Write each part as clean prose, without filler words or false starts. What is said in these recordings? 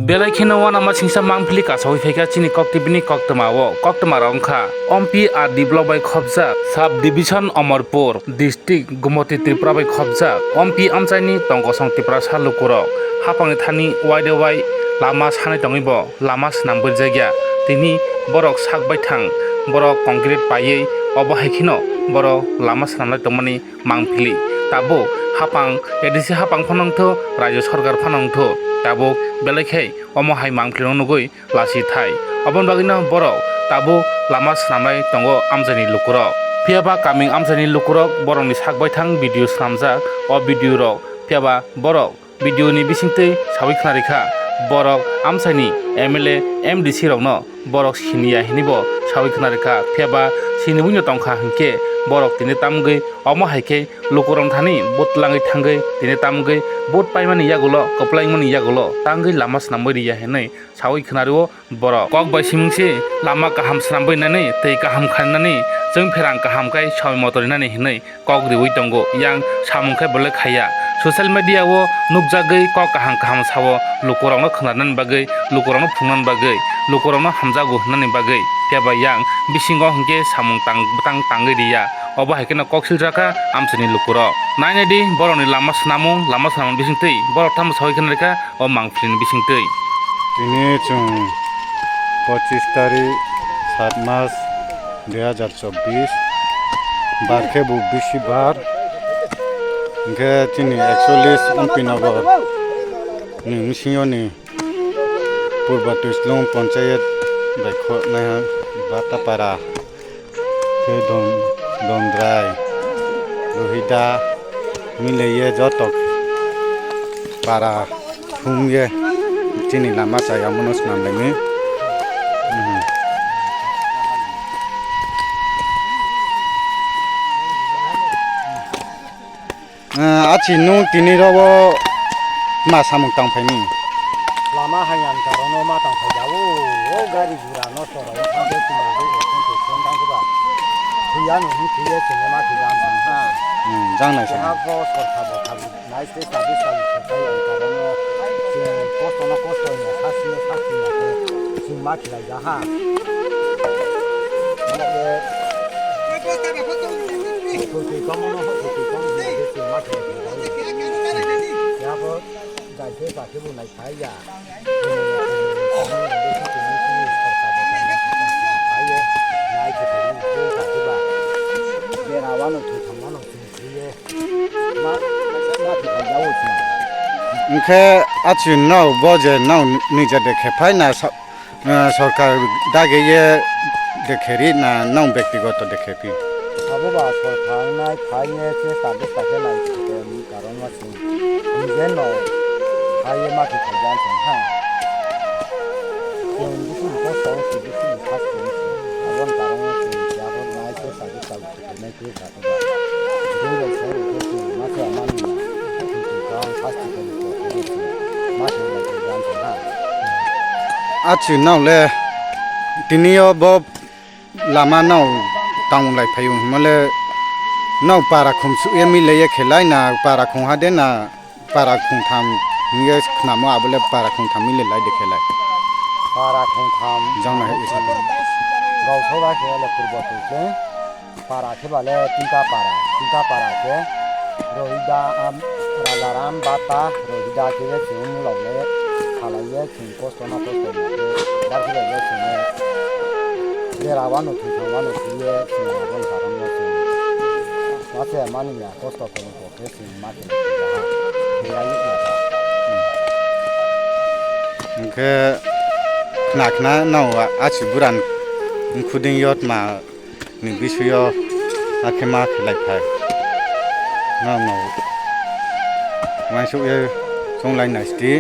Belakino one ama singsa mangpili kasoi feka chini koktibini koktamawo koktmara ongkha ompi are developed by khobja sub division Amarpur district Gumoti Tripura by khobja ompi amchaini tongkosong Tripura salukurok hapangni thani wide wai lama sanai tongibo lama snambur jagya tini borok sakbai thang borok concrete paiye obo haikino borok lama sanamnai tongmani mangpili tabo hapang edisi hapang phanongtho rajya sarkar phanongtho tabo belaikhai omo hai mangpili nugui lasi thai obon bagina borok tabo lama sanamnai tongo amjani lukurok phiaba kaming amjani lukurok borokni sakbai thang video slamjak o video rok phiaba borok video ni bisingtei sawi khnarekha borok amsani MLA MDC rokno borok siniya hinibo sawi khnarekha phiaba sinibunyo tongkha hingke borok tini tamgui omo haike lukurong thani botlangai thangai tini tamgui bot paimani yagulo koplaimani yagulo tangui lama snamboi riya henai sawi khnario borok kok bai simingsi lama kaham snamboi nani tei kaham khanani जों फेरां kaham kai sawi motor nani hinai kok riwi tongo yang samungkai bole khaya social media o nukjagui kok kaham sawo lukurong khnanan bagai lukurong phungnan bagai lukurong hamjago hnani bagai keba yang bisingo hingke samung tangai riya obo haikena koksil jaka amsani lukuro naine di boroni lama snamung bisingtei borok tham sawi khna reka o mangphlin bisingtei ini chung 25 तारीख 7 मास 2024 बारखे बु बिसिबार इनके तिनी 41 अम्पिनगर नि मिसियोनि पूर्व तुस्लुं पंचायत बायखो ना बातापारा के दंद्राय रोहिदा मिलेये जतक पारा फुंगे तिनी लामा साया मनस नामलायनि आछि नु तिनी रबो मा सामुं तांफायनि लामा हायान कारोनो मा तांफायजावो ओ गारि गुरा न सराव थांबे तिमा बे ओखन तो तांखबा फैया नु फैया थिने मा थिगान थांहा जांनाय सा को सरखार थाब नाइसे साबि साबि फैया कारोनो जे कष्ट न कष्ट न सासिने सासिने जों मा खिलाय जाहा Porque como no porque como no es más ya pues ya se va que una falla इनके आछि नौ बजे नौ निजे देखे फाइना सरकार दागे ये देखेरी ना नौ व्यक्तिगत देखेपी अब बात पर खाना खाइए से सादे सादे लाई के कारण मत निजे नो खाइए मत खाजा से हां तो इसी को सौ से इसी खास से अब कारण मत या वो नाइ से सादे सादे में के खाते बा दो लोग से के मत मानी तो काम फास्ट के मत लगे जान से हां आछि नौ ले तिनियो ब लामा नौ ताउन लाइ फायु मले नौ पारा खुमसु एमि लेये खेलाय ना पारा खुं हादे ना पारा खुं थाम निये खनामो आबले पारा खुं थाम मिले लाइ देखेलाय पारा खुं थाम जाना है इसा गाव थोड़ा के ले पूर्व के पारा के वाले तिनका पारा के रोहिदा आम राजाराम बाता रोहिदा के जुम लौले खालाये खुं कष्ट न कष्ट दाखि ले खुने बेरावानो थुवानो थिए थिवानो कारण मासे मानिया कष्ट को केसिन माके बेयाइ इनके नाखना नौ आछि बुरान खुदिं यत मा नि बिसुयो आखे मा खेलाय फाय नौ वाइसो ए संलाय नास्ति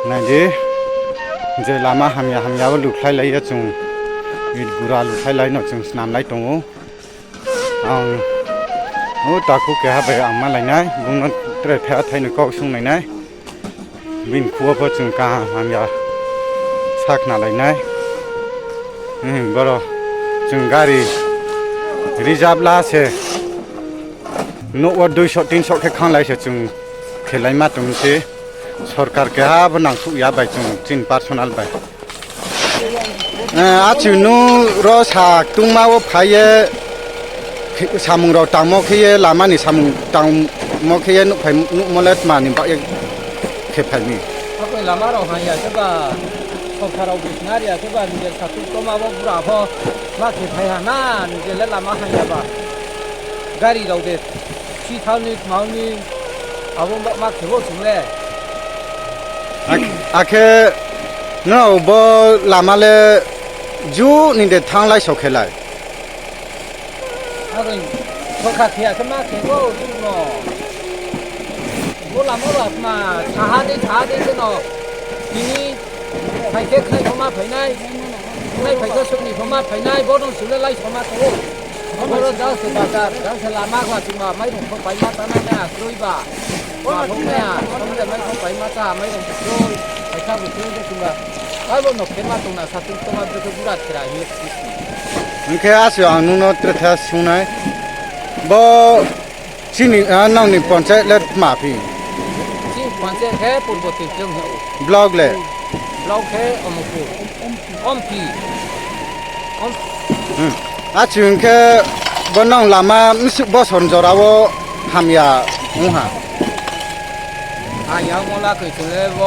नादि जे लामा हामियाबो लुख्लाय लायो जों इद गुरा लुख्लाय लायनो जों स्नामलाय दङ आं ओ ताखौ के हाबाय आं मा लायनाय बुंनो ट्रेफिया थायनो गाव संनायनाय बिन खुवाफोर जों का हामिया साखना लायनाय बर' जों गारि रिजार्भ लासे न' 200-300 के खांलायसे जों खेलाय मा तुमसे सरकार के हा बनांसु या बाय जों 3% बाय आचु नु रो सा तुंमाओ फाये सामुं रो तामो खिये लामानि सामुं तामो खिये नु फाय नु मलेत मानि बा खेफायनि 아까 라마로 하냐 저가 석사라고 비나리아 저가 이제 사투 또마고 브라보 마케 파야나 이제 라마 하냐 봐 가리라고 돼 시타니 마우니 아보 마케 뭐 중래 आखे नो बो लामाले जु निदे थांलाय सखेलाय 아그 석사 키야 그마 개고 뭐 라마로 아마 자하데 너 이니 파이케 카이 포마 파이나이 파이 파이케 소니 포마 파이나이 보동 술레라이 포마 또 보로 다스 바다 다스 라마가 지마 마이동 포 파이마 타나냐 그로이바 와 동네야 동네 마이동 파이마 타 마이동 그로이 파이카부 그로이 지마 아이고 너 개마 동나 사투 토마 드도 부라트라 이 이렇게 아시오 안누노 트레타 수나이 뭐 지니 나오니 번째 렛 마피 관세 개 볼보티 좀 블로그레 블로그 어묵고 엄피 아치은케 번낭 라마 미스 버선저라고 함야 우하 아 야몰라 그 줄레봄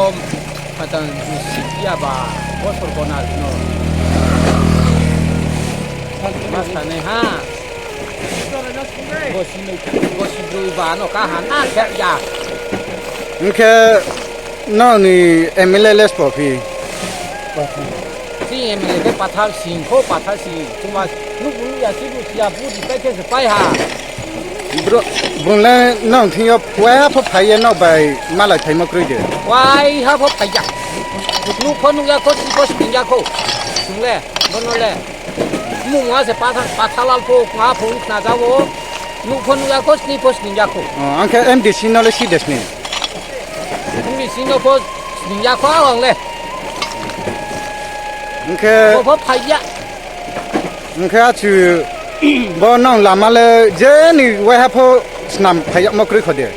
하여튼 시키야바 버설거나리노 마스타네 하 버시브이바노 까하나 캬야 이렇게 너니 에밀레스 버피 시 에밀레 파탈신 코 파탈신 정말 누구야 시부야 부지 빼켜서 빠이하 브로 본래 너 팅여 왜 파파예 너 바이 말라 타이머 크리게 와이 하버 빠야 누코누야 코시 코시 빈야코 중래 번올래 무와세 파탈랄포 과포 나자고 누코누야 코시 코시 빈야코 안케 MDC 너레 시데스니 우리 싱가포르 싱가포르 이렇게 뭐 파이야 이렇게 아주 뭐는 라말레 제니 왜 하포 스남 파야 뭐 그리 거대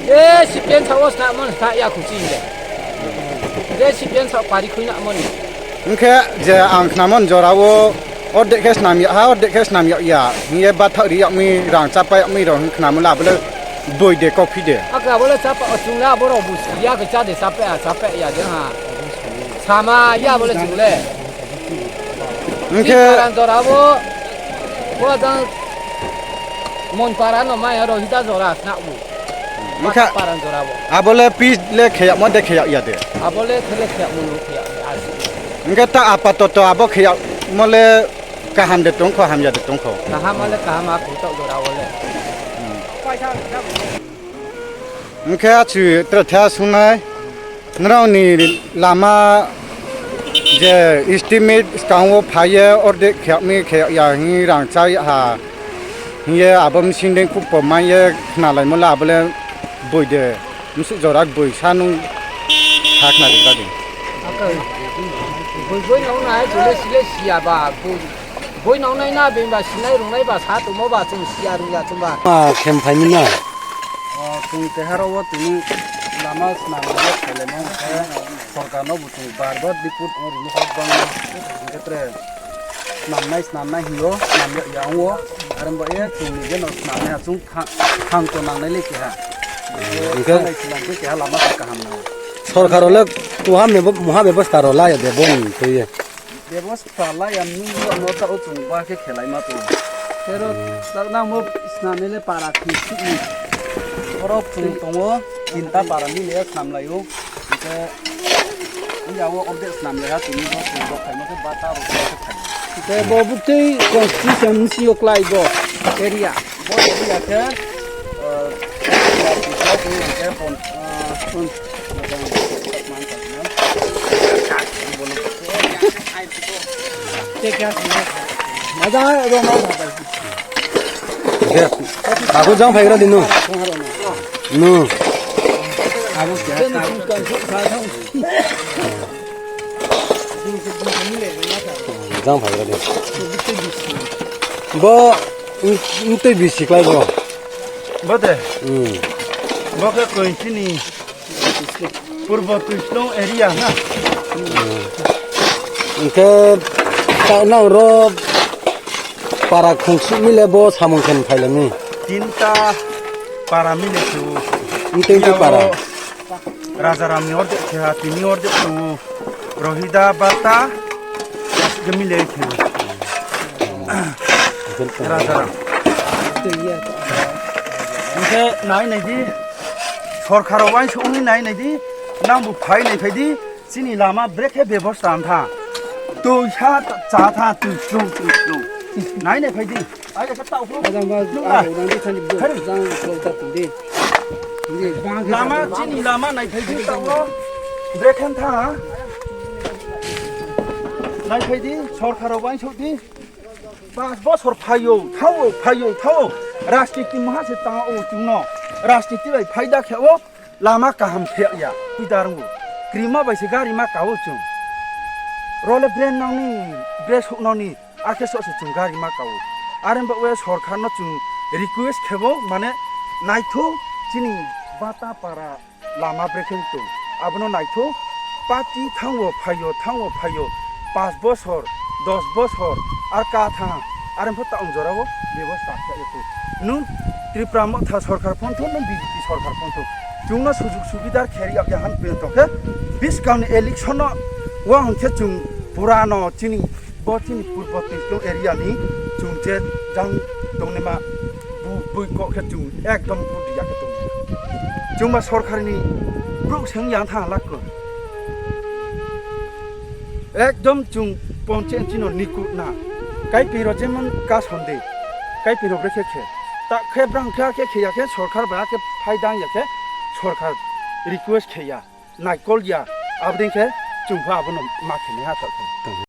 예 10년 차고 스나면 다야 굳이인데 예 10년 차 파리 그냥 아무니 이렇게 제 안크나면 저라고 어데케 스남이 하 어데케 스남이 야 니에 바터리 미랑 짜파이 미랑 크나면 라블레 보이데 커피데 아까 원래 잡아 중라 보러 무시야 그 자대 잡아야 되나 사마 야 원래 중래 이렇게 파란 저라고 뭐당 몬파라노 마야로 히다 저라 스나우 이렇게 파란 저라고 아볼레 피레 케야 뭐데 케야 야데 아볼레 그렇게 무르케야 아시 이렇게 딱 아파토토 아보 케야 뭐레 가함데 똥코 함야데 똥코 나하말레 가마 고토 저라 원래 이렇게 아주 트레타 수나이 너니 라마 제 이스티메이트 스카고 파예 어데 케미 케야히랑 짜이하 예 아범 신된 쿠퍼 마예 나라이 몰라 아블레 보이데 무슨 저락 보이 사누 하크나리 가디 아까 보이 나오나요? 줄레 실레 시야바 보이 나오나이나 뱀바 신나이 롱나이바 사도 뭐바 좀 시야루야 좀바 아 캠파이나 tung te harawa tuni lama snamla khelemo sarkarno butu barbar diput or ni habang ketre snamnai hiyo snamya yawo aramba ye tuni ge no snamya chung khang to nangnai le ki ha इनका islam ke ha lama ka hamna सरकार वाला तो हम वहाँ व्यवस्था रोला या दे बोन तो ये ব্যবস্থা la ya nu no ta o chung ba ke khelai ma tu pero na mo snamele para ki ni Orang pun tunggu cinta para ni lihat senam layu, kita ini awak update senam lihat ini tu tunggu kamu tu bata rupa tu. Kita bawa bukti konstitusi oklai go area. Boleh area ke? Kita tu kita pun Ada rumah aku jangan pakai roti nu nu jangan pakai roti bo itu bisi klay bo Betul. Bokeh koinci ni purbo tuislong area na. Oke, tak nak rob para kongsi mile bo samongken failami. Tinta para mile tu. Itu para. Raja Rami orde kya tini orde tu. Rohida bata gemile kya. Raja Ram. Oke, nai nai di. सरकार वाइन सोनी नाई नहीं दी नाम बुफाई नहीं फैदी सिनी लामा ब्रेक है व्यवस्था था तो यहाँ चाहता तू नाई नहीं फैदी आगे सकता हूँ लामा सिनी लामा नहीं फैदी तो ब्रेक है था नहीं फैदी सरकार वाइन सोती बस बस और फायो थाओ राष्ट्रीय की महा से ताओ चुनो राजनीति भाई फायदा खेवो लामा काम खेया पिदारंगु क्रीमा बाइसे गाड़ी मा कावो चुं रोले ब्रेन नावनी ब्रेस हुकनावनी आखे ससे चुं गाड़ी मा कावो आरे बवे सरकार न चुं रिक्वेस्ट खेवो माने नाइथो चिनी बाता पारा लामा ब्रेकिं तो आबनो नाइथो पार्टी थांगो फायो 5 बছর 10 बছর আর কা था आरे फता अंजरावो व्यवस्था खेएको नु त्रिपुरा मथा सरकार पन्थो न बीजेपी सरकार पन्थो जोंना सुजुग सुबिदार खेरि आके हान पेंतोके 20 गाउन इलेक्शन वा हंखे जों पुरानो चिनी बचिनी पूर्व तिस्लो एरिया नि जों जे जां दंनेमा बुइ को जों एकदम बुदिया के दं जोंबा सरकारनि ब्रुक सें यां था लाको एकदम जों पंचायत चिनो निकु ना काई पिरो जेमन का संदे काई पिरो ब्रेखे खे ता खेब्रां के खिया के सरकार बा के फायदा याके सरकार रिक्वेस्ट खिया नाइकल या आबदिं के जोंफा आबनो माखिने हाथाखो